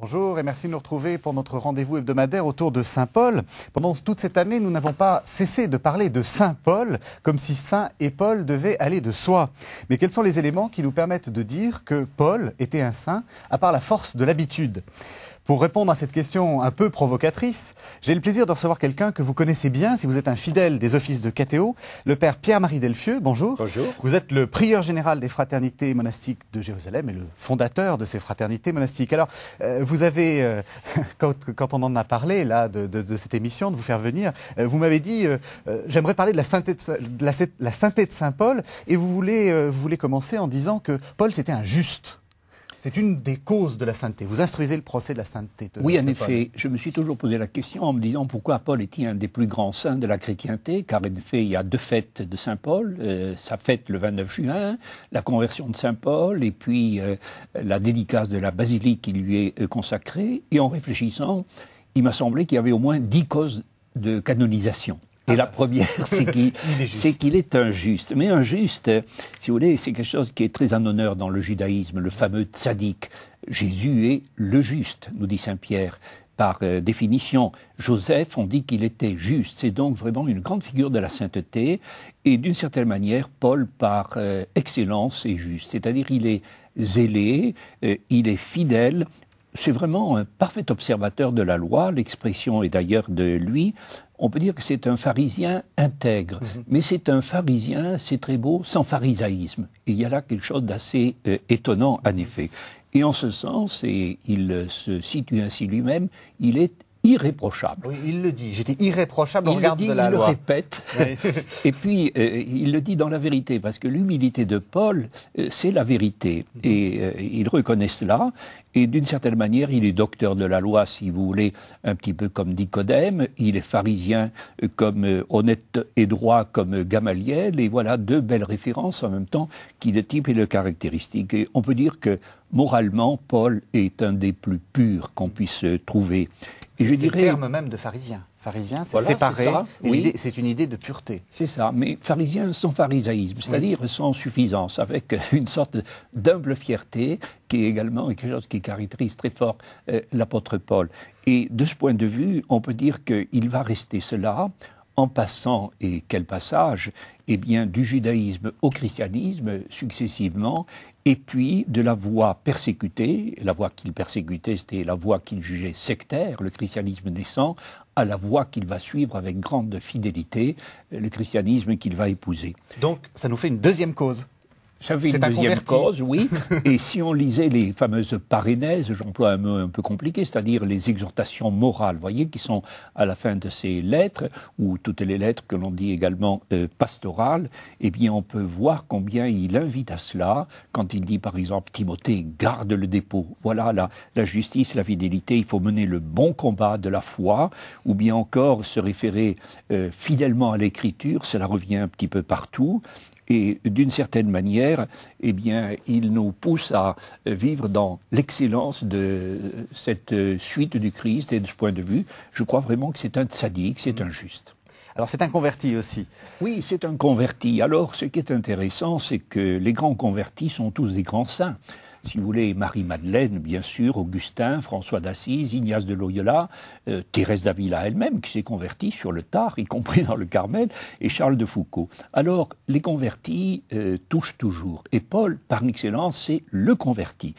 Bonjour et merci de nous retrouver pour notre rendez-vous hebdomadaire autour de Saint Paul. Pendant toute cette année, nous n'avons pas cessé de parler de Saint Paul, comme si Saint et Paul devaient aller de soi. Mais quels sont les éléments qui nous permettent de dire que Paul était un saint, à part la force de l'habitude ? Pour répondre à cette question un peu provocatrice, j'ai le plaisir de recevoir quelqu'un que vous connaissez bien si vous êtes un fidèle des offices de catéo, le père Pierre-Marie Delfieux. Bonjour. Bonjour. Vous êtes le prieur général des fraternités monastiques de Jérusalem et le fondateur de ces fraternités monastiques. Alors, vous avez, quand on en a parlé là de cette émission, de vous faire venir, vous m'avez dit j'aimerais parler de la sainteté de Saint Paul, et vous voulez commencer en disant que Paul c'était un juste. C'est une des causes de la sainteté. Vous instruisez le procès de la sainteté. Oui, en effet. Je me suis toujours posé la question en me disant pourquoi Paul est-il un des plus grands saints de la chrétienté, car en effet, il y a deux fêtes de Saint Paul. Sa fête le 29 juin, la conversion de Saint Paul, et puis la dédicace de la basilique qui lui est consacrée. Et en réfléchissant, il m'a semblé qu'il y avait au moins 10 causes de canonisation. Et la première, c'est qu'il est un juste. Mais un juste, si vous voulez, c'est quelque chose qui est très en honneur dans le judaïsme, le fameux tzaddik. Jésus est le juste, nous dit saint Pierre. Par définition, Joseph, on dit qu'il était juste. C'est donc vraiment une grande figure de la sainteté. Et d'une certaine manière, Paul, par excellence, est juste. C'est-à-dire, il est zélé, il est fidèle. C'est vraiment un parfait observateur de la loi. L'expression est d'ailleurs de lui. On peut dire que c'est un pharisien intègre. Mais c'est un pharisien, c'est très beau, sans pharisaïsme. Et il y a là quelque chose d'assez étonnant, en effet. Et en ce sens, et il se situe ainsi lui-même, il est irréprochable. Oui, il le dit. J'étais irréprochable au regard de la loi. Il le répète. Oui. Et puis, il le dit dans la vérité, parce que l'humilité de Paul, c'est la vérité. Et il reconnaît cela. Et d'une certaine manière, il est docteur de la loi, si vous voulez, un petit peu comme Nicodème. Il est pharisien comme honnête et droit comme Gamaliel. Et voilà deux belles références en même temps qui le type et le caractéristique. Et on peut dire que moralement, Paul est un des plus purs qu'on puisse trouver. Et je dirais le terme même de pharisien. Pharisien, c'est voilà, séparé. Oui. C'est une idée de pureté. C'est ça. Mais pharisien sans pharisaïsme, c'est-à-dire sans suffisance, avec une sorte d'humble fierté qui est également quelque chose qui caractérise très fort l'apôtre Paul. Et de ce point de vue, on peut dire qu'il va rester cela en passant, et quel passage, eh bien, du judaïsme au christianisme successivement, et puis de la voie persécutée, la voie qu'il persécutait, c'était la voie qu'il jugeait sectaire, le christianisme naissant, à la voie qu'il va suivre avec grande fidélité, le christianisme qu'il va épouser. Donc, ça nous fait une deuxième cause. Ça fait une deuxième cause, oui. Et si on lisait les fameuses parénèses, j'emploie un mot un peu compliqué, c'est-à-dire les exhortations morales, vous voyez, qui sont à la fin de ces lettres, ou toutes les lettres que l'on dit également pastorales, eh bien on peut voir combien il invite à cela, quand il dit par exemple, Timothée, garde le dépôt. Voilà la justice, la fidélité, il faut mener le bon combat de la foi, ou bien encore se référer fidèlement à l'écriture, cela revient un petit peu partout. Et d'une certaine manière, eh bien, il nous pousse à vivre dans l'excellence de cette suite du Christ. Et de ce point de vue, je crois vraiment que c'est un tzaddik, c'est un juste. Alors c'est un converti aussi. Oui, c'est un converti. Alors ce qui est intéressant, c'est que les grands convertis sont tous des grands saints. Si vous voulez, Marie-Madeleine, bien sûr, Augustin, François d'Assise, Ignace de Loyola, Thérèse d'Avila elle-même, qui s'est convertie sur le tard, y compris dans le Carmel, et Charles de Foucault. Alors, les convertis touchent toujours. Et Paul, par excellence, c'est le converti.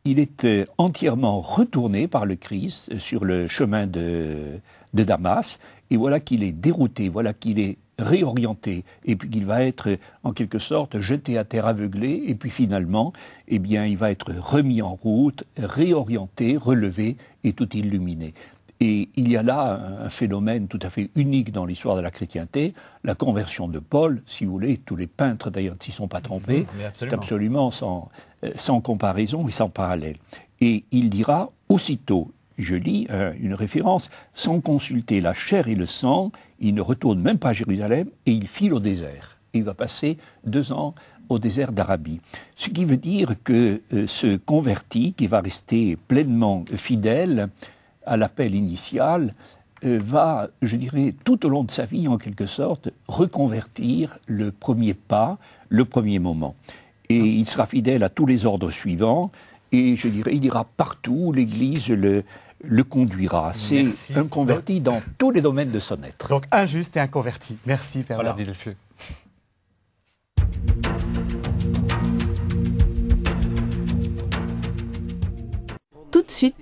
Il est entièrement retourné par le Christ sur le chemin de Damas, et voilà qu'il est dérouté, voilà qu'il est réorienté, et puis qu'il va être en quelque sorte jeté à terre aveuglé, et puis finalement, eh bien, il va être remis en route, réorienté, relevé et tout illuminé. Et il y a là un phénomène tout à fait unique dans l'histoire de la chrétienté, la conversion de Paul, si vous voulez, tous les peintres d'ailleurs ne s'y sont pas trompés, c'est absolument sans comparaison et sans parallèle. Et il dira aussitôt, je lis une référence, sans consulter la chair et le sang, il ne retourne même pas à Jérusalem et il file au désert. Et il va passer 2 ans au désert d'Arabie. Ce qui veut dire que ce converti, qui va rester pleinement fidèle à l'appel initial, va, je dirais, tout au long de sa vie, en quelque sorte, reconvertir le premier pas, le premier moment. Et il sera fidèle à tous les ordres suivants. et je dirais, il ira partout où l'Église le conduira. C'est un converti dans tous les domaines de son être. Donc un juste et un converti. Merci Père Bernard Delfeu. Tout de suite,